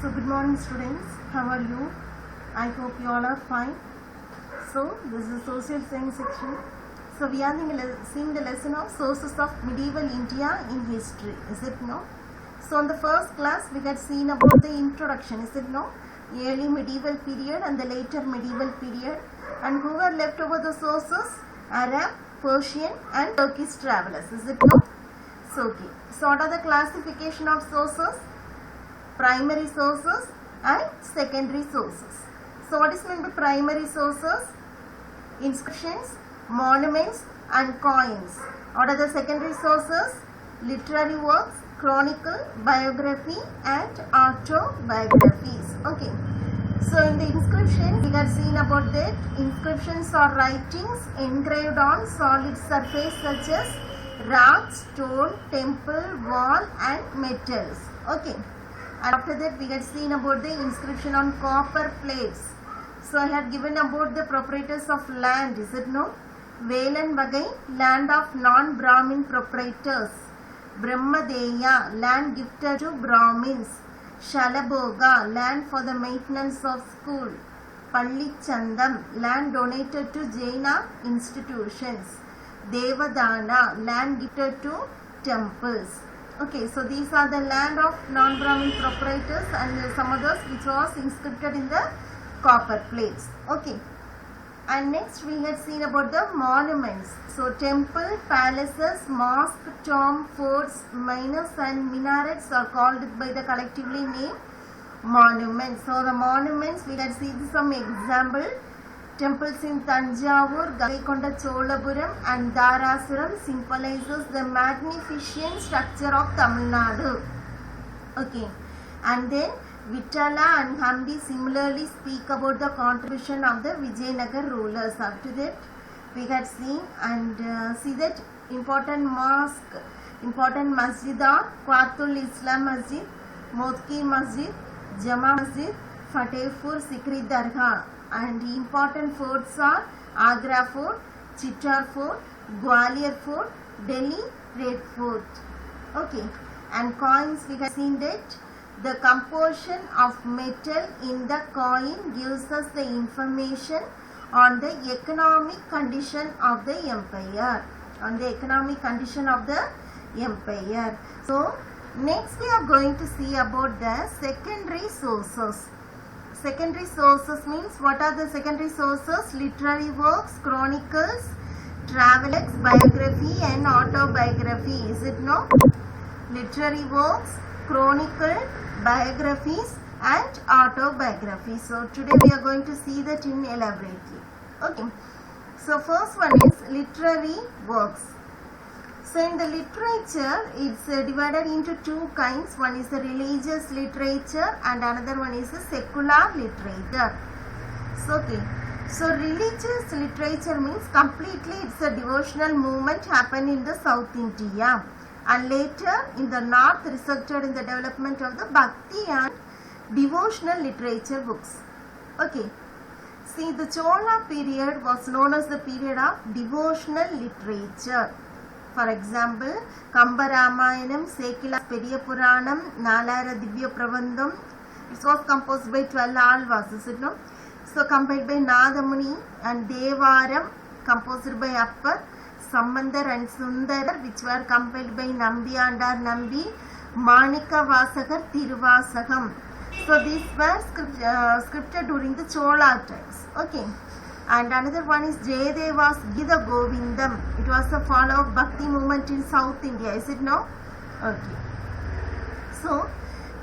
So good morning students, how are you? I hope you all are fine. So this is social science section. So we are seeing the lesson of sources of medieval India in history, is it no? So in the first class we had seen about the introduction, is it no? Early medieval period and the later medieval period, and who were left over the sources? Arab, Persian and Turkish travelers, is it no? So okay. So what are the classification of sources? Primary sources and secondary sources. So what is meant by primary sources? Inscriptions, monuments and coins. What are the secondary sources? Literary works, chronicle, biography and autobiographies. Okay. So in the inscription we have seen about that inscriptions are writings engraved on solid surface such as rock, stone, temple, wall and metals. Okay. And after that we had seen about the inscription on copper plates. So I had given about the proprietors of land, is it no? Velan Vagai, land of non-Brahmin proprietors. Brahmadeya, land gifted to Brahmins. Shalaboga, land for the maintenance of school. Pallichandam, land donated to Jaina institutions. Devadana, land gifted to temples. Okay, so these are the land of non-Brahmin proprietors and some others which was inscribed in the copper plates. Okay, and next we had seen about the monuments. So temple, palaces, mosque, tomb, forts, miners and minarets are called by the collectively name monuments. So the monuments we had seen some example. Temples in Tanjavur, Gaikonda Cholapuram and Dharasuram symbolizes the magnificent structure of Tamil Nadu. Okay, and then Vitala and Hampi similarly speak about the contribution of the Vijayanagar rulers. After that, we had seen and see that important mosque, important masjid are Qatul Islam Masjid, Modki Masjid, Jama Masjid, Fatehpur Sikri Dargah. And important forts are Agra Fort, Chittor Fort, Gwalior Fort, Delhi Red Fort. Okay, and coins we have seen that the composition of metal in the coin gives us the information on the economic condition of the empire. So next we are going to see about the secondary sources. Secondary sources means what are the secondary sources? Literary works, chronicles, travelers, biography and autobiography. Is it no? Literary works, chronicle, biographies and autobiography. So today we are going to see that in elaborately. Okay. So first one is literary works. So in the literature, it's divided into two kinds. One is the religious literature and another one is the secular literature. So, okay. So religious literature means completely it's a devotional movement happened in the South India. And later in the North resulted in the development of the Bhakti and devotional literature books. Okay. See, the Chola period was known as the period of devotional literature. For example, Kamba Ramayanam, Sekila Periya Puranam, Nalayara Divya Prabandham. It was composed by 12 alvas, is it no? So compiled by Nadamuni and Devaram, composed by Appar, Sambandar and Sundar, which were compiled by Nambi Andar Nambi, Manika Vasagar, Tiruvasagam. So these were scripted during the Chola times. Okay. And another one is Jayadeva's Gita Govindam. It was the fall of Bhakti movement in South India, is it no? Okay. So,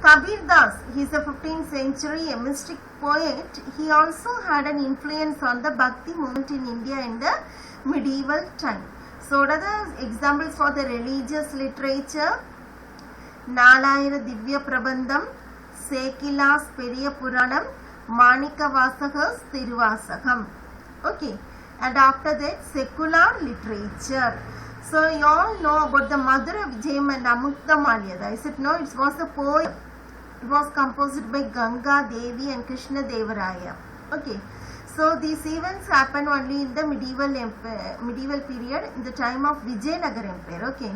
Kabir Das, he is a 15th century a mystic poet. He also had an influence on the Bhakti movement in India in the medieval time. So, what are the examples for the religious literature? Nalayara Divya Prabandham, Sekila's Periya Puranam, Manika Vasagar's Tiruvasagam. Okay, and after that secular literature. So you all know about the Madura Vijayam and Amukta, is it no? It was a poem. It was composed by Ganga Devi and Krishna Devaraya. Okay, so these events happened only in the medieval period in the time of Vijayanagar Empire. Okay,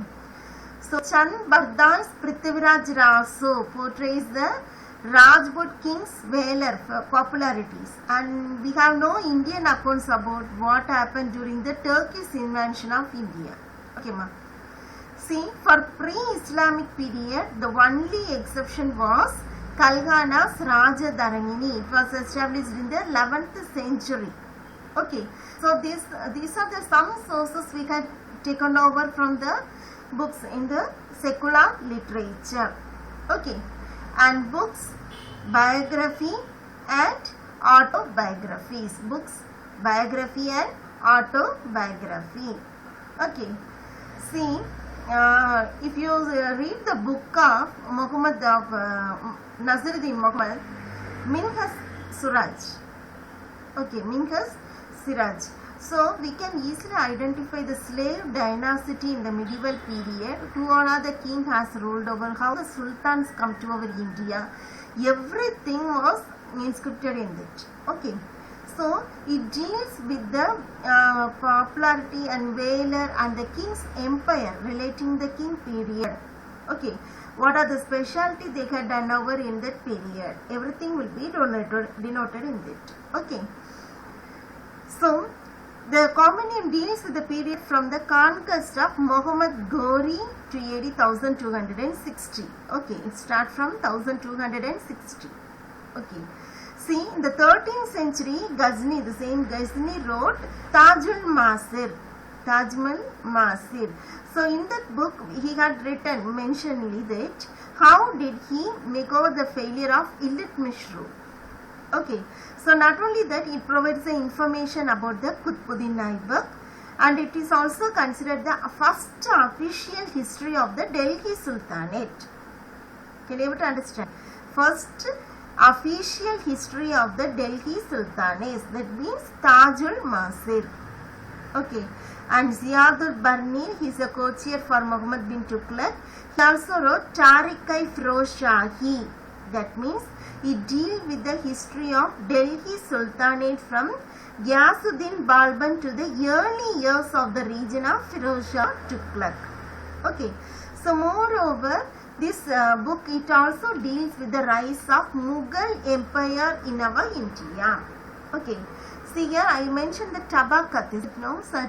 So Chand Bardhan's Prithviraj Raso portrays the Rajput kings valor popularities, and we have no Indian accounts about what happened during the Turkish invasion of India. Okay, ma. See, for pre-Islamic period, the only exception was Kalhana's Rajadharangini. It was established in the 11th century. Okay, so these are the some sources we had taken over from the books in the secular literature. Okay, and books, biography and autobiographies. Books, biography and autobiography. Okay, see, if you read the book of Muhammad of Naziruddin Muhammad, Minhaj Suraj. Okay, Minhaj Siraj. So we can easily identify the slave dynasty in the medieval period, who all are the king has ruled over, how the sultans come to our India. Everything was inscripted in it. Okay, so it deals with the popularity and valor and the king's empire, relating the king period. Okay, what are the specialty they had done over in that period? Everything will be denoted in it. Okay, so the common deals with the period from the conquest of Muhammad Ghori to AD 1260. Okay, it starts from 1260. Okay, see, in the 13th century, Ghazni, the same Ghazni wrote Tajul Masir. So in that book, he had written, mentioned that how did he make over the failure of Iltutmish rule. Okay, so not only that, it provides the information about the Qutbuddin Aibak, and it is also considered the first official history of the Delhi Sultanate. Can you able to understand? First official history of the Delhi Sultanate, that means Tajul Masir. Okay, and Ziyadul Barni, he is a co-chair for Muhammad bin Tughlaq. He also wrote Tariq-i-Firoz Shahi, that means it deals with the history of Delhi Sultanate from Ghiyasuddin Balban to the early years of the region of Firoz Shah Tughlaq. Okay, so moreover, this book, it also deals with the rise of Mughal Empire in our India. Okay, see here I mentioned the Tabakat.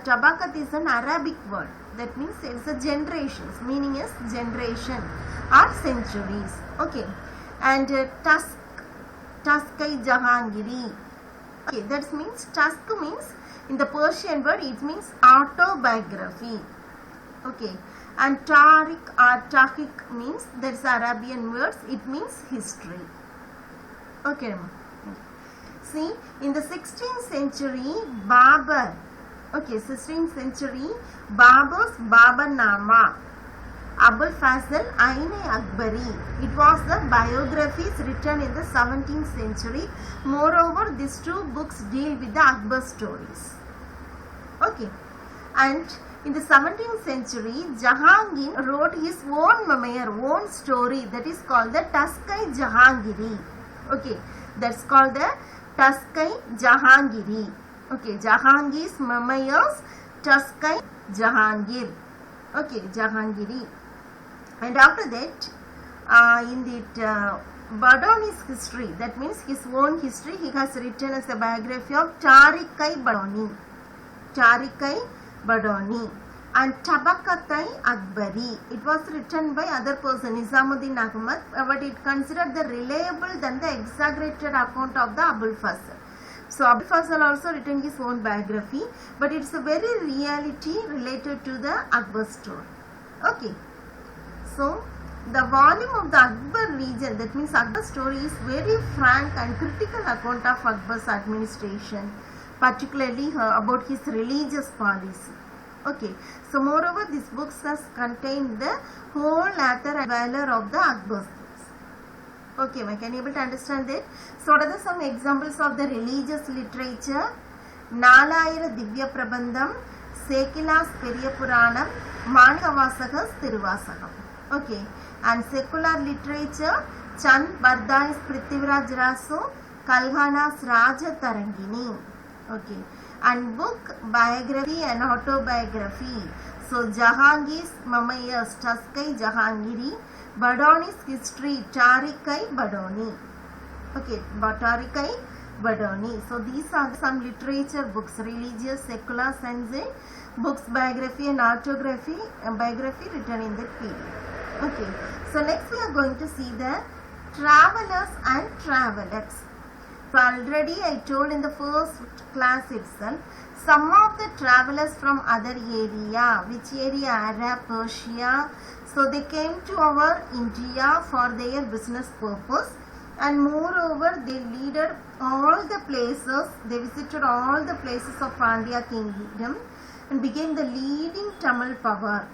Tabakat is an Arabic word. That means it is a generations, meaning is generation or centuries. Okay, and Taskai Jahangiri. Okay, that means Task means in the Persian word it means autobiography. Okay, and Tariq or Tahqiq means, that's Arabian words, it means history. Okay, see, in the 16th century, Babar. Okay, 16th century, Babar's Babarnama, Abul Fazl Ain-e-Akbari. It was the biographies written in the 17th century. Moreover, these two books deal with the Akbar stories. Okay, and in the 17th century, Jahangir wrote his own memoir, own story, that is called the Taskai Jahangiri. Okay, that's called the Taskai Jahangiri. Okay, Jahangir's memoirs, Taskai Jahangir. Okay, Jahangiri. And after that, in the Badoni's history, that means his own history, he has written as a biography of Tariq-i-Badoni. Tariq-i-Badoni. And Tabakat-i-Akbari. It was written by other person, Nizamuddin Ahmad, but it considered the reliable than the exaggerated account of the Abul Fazl. So Abul Fazl also written his own biography, but it's a very reality related to the Akbar story. Okay, so the volume of the Akbar region, that means Akbar story, is very frank and critical account of Akbar's administration, particularly about his religious policy. Okay, so moreover, these books has contained the whole author and valor of the Akbar's books. Okay, can you able to understand that? So what are some examples of the religious literature? Nalayira Divya Prabandham, Sekila's Periya Puranam, Manikavasakas Tiruvasakam. Okay, and secular literature, Chand Bardai's Prithviraj Raso, Kalhana's Rajatarangini. Okay, and book, biography and autobiography. So Jahangir's memoirs, Taskai Jahangiri, Badoni's history, Tarikai Badoni. Okay, Tarikai Badoni. So these are some literature books, religious, secular, science books, biography and autography, biography written in that period. Okay, so next we are going to see the travelers and travelers. So already I told in the first class itself, some of the travelers from other area, which area? Arab, Persia. So they came to our India for their business purpose, and moreover they leaded all the places, they visited all the places of Pandya kingdom and became the leading Tamil power.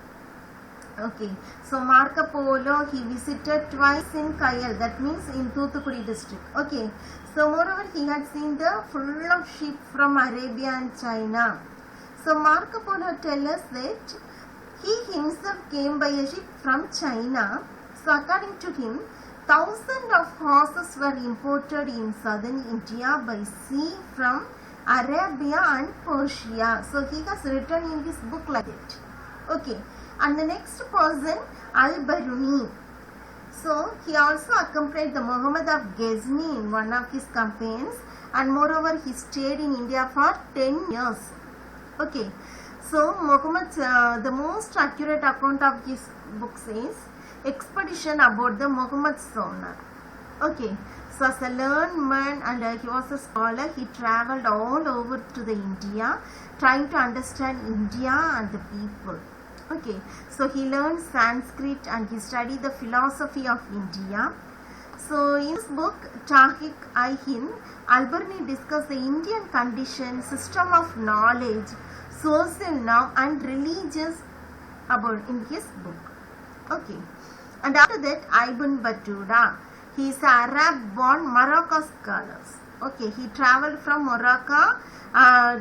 Okay, so Marco Polo, he visited twice in Kayal, that means in Thoothukudi district. Okay, so moreover he had seen the full of sheep from Arabia and China. So Marco Polo tells us that he himself came by a ship from China. So according to him, thousands of horses were imported in southern India by sea from Arabia and Persia. So he has written in his book like that. Okay. And the next person, Al-Biruni. So he also accompanied the Muhammad of Ghazni in one of his campaigns, and moreover he stayed in India for 10 years. Okay, so Muhammad, the most accurate account of his book says expedition about the Muhammad Sonar. Okay, so as a learned man and he was a scholar, he travelled all over to the India trying to understand India and the people. Okay, so he learned Sanskrit and he studied the philosophy of India. So in his book Tahqiq-i-Hind, Al-Biruni discussed the Indian condition, system of knowledge, social norm and religious about in his book. Okay, and after that Ibn Battuta, he is an Arab-born Morocco scholar. Okay, he travelled from Morocco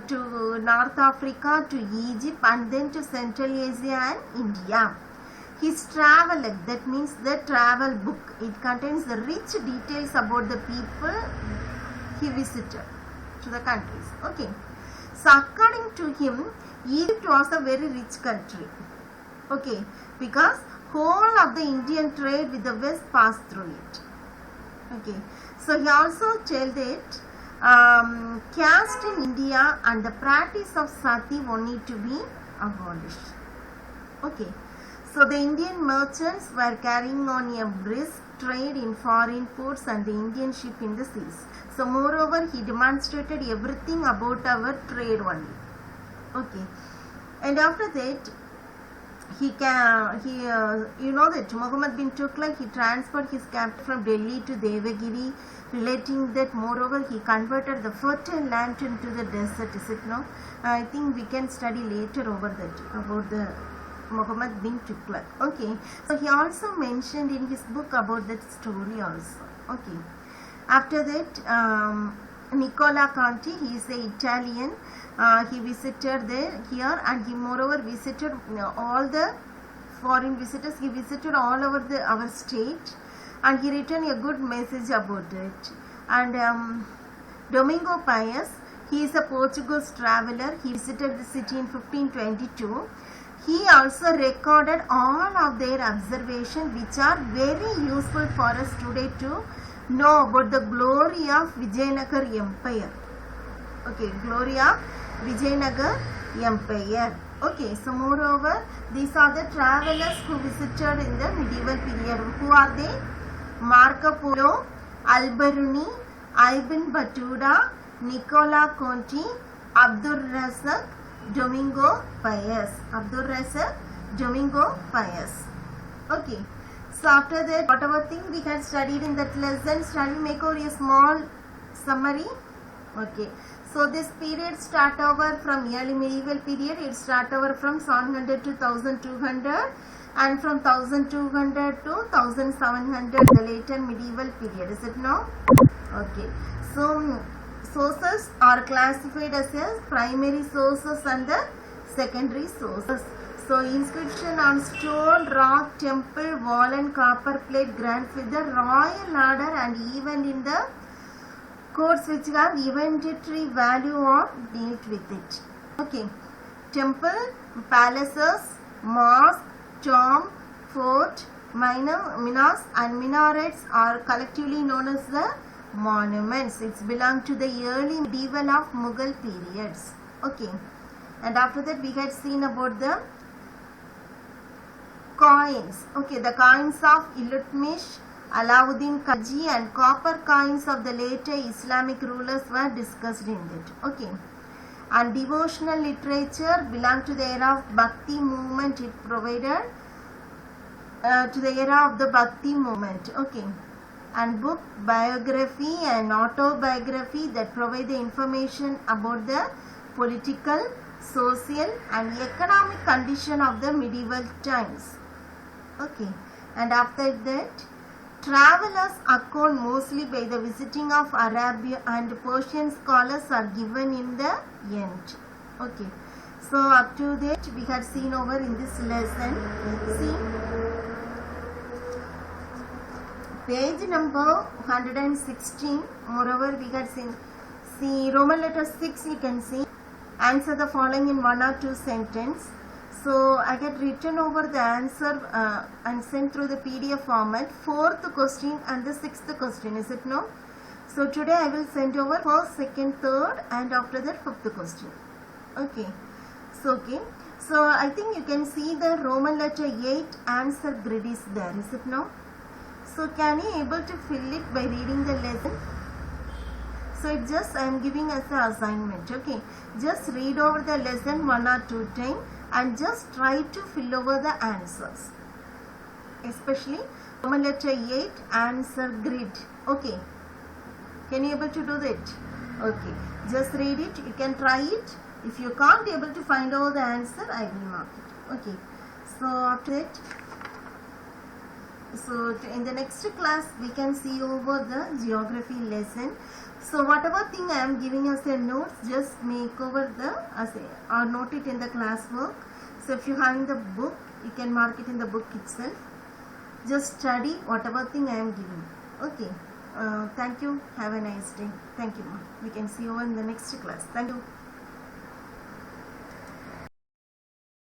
to North Africa, to Egypt and then to Central Asia and India. His travel, that means the travel book, it contains the rich details about the people he visited to the countries. Okay, so according to him, Egypt was a very rich country. Okay, because whole of the Indian trade with the West passed through it. Okay, so he also told that caste in India and the practice of sati need to be abolished. Okay, so the Indian merchants were carrying on a brisk trade in foreign ports and the Indian ship in the seas. So moreover, he demonstrated everything about our trade only. Okay, and after that, you know that Muhammad bin Tughlaq, he transferred his capital from Delhi to Devagiri, relating that moreover he converted the fertile land into the desert. Is it no? I think we can study later over that about the Muhammad bin Tughlaq. Okay, so he also mentioned in his book about that story also. Okay, after that Nicola Conti, he is an Italian. He visited here and he moreover visited all the foreign visitors. He visited all over our state and he written a good message about it. And Domingo Paes, he is a Portuguese traveller. He visited the city in 1522. He also recorded all of their observations, which are very useful for us today to know about the glory of Vijayanagar Empire. Okay, glory of Vijayanagar Empire. Okay, so moreover, these are the travelers who visited in the medieval period. Who are they? Marco Polo, Al-Biruni, Ibn Battuta, Nicola Conti, Abdul Razak, Domingo Paes. Abdul Razak, Domingo Paes. Okay, so after that, whatever thing we had studied in that lesson, shall we make over a small summary? Okay, so this period start over from early medieval period. It start over from 700 to 1200 and from 1200 to 1700 the later medieval period. Is it no? Okay, so sources are classified as primary sources and the secondary sources. So inscription on stone, rock, temple, wall and copper plate grant with the royal order and even in the codes which have inventory value or dealt with it. Okay, temple, palaces, mosque, tomb, fort, minas and minarets are collectively known as the monuments. It's belong to the early medieval of Mughal periods. Okay, and after that we had seen about the coins. Okay, the coins of Iltutmish, Alauddin Khilji and copper coins of the later Islamic rulers were discussed in it. Okay, and devotional literature belonged to the era of Bhakti movement. It provided to the era of the Bhakti movement. Okay, and book biography and autobiography that provide the information about the political, social and economic condition of the medieval times. Okay, and after that, travelers' account mostly by the visiting of Arabia and Persian scholars are given in the end. Okay, so up to that we had seen over in this lesson. See, page number 116. Moreover, we had seen, see Roman letter 6. You can see, answer the following in 1 or 2 sentences. So I had written over the answer and sent through the PDF format. 4th question and the 6th question, is it no? So today I will send over 1st, 2nd, 3rd and after that 5th question. Okay. So I think you can see the Roman letter 8 answer grid is there, is it no? So can you able to fill it by reading the lesson? So it just I am giving as an assignment. Okay, just read over the lesson 1 or 2 times and just try to fill over the answers, especially Roman letter 8 answer grid. Okay, can you able to do that? Okay, just read it. You can try it. If you can't able to find out the answer, I will mark it. Okay, so after that, so in the next class we can see over the geography lesson. So whatever thing I am giving as a notes, just make over the or note it in the classwork. So if you have in the book, you can mark it in the book itself. Just study whatever thing I am giving. Okay. Thank you. Have a nice day. Thank you. We can see you in the next class. Thank you.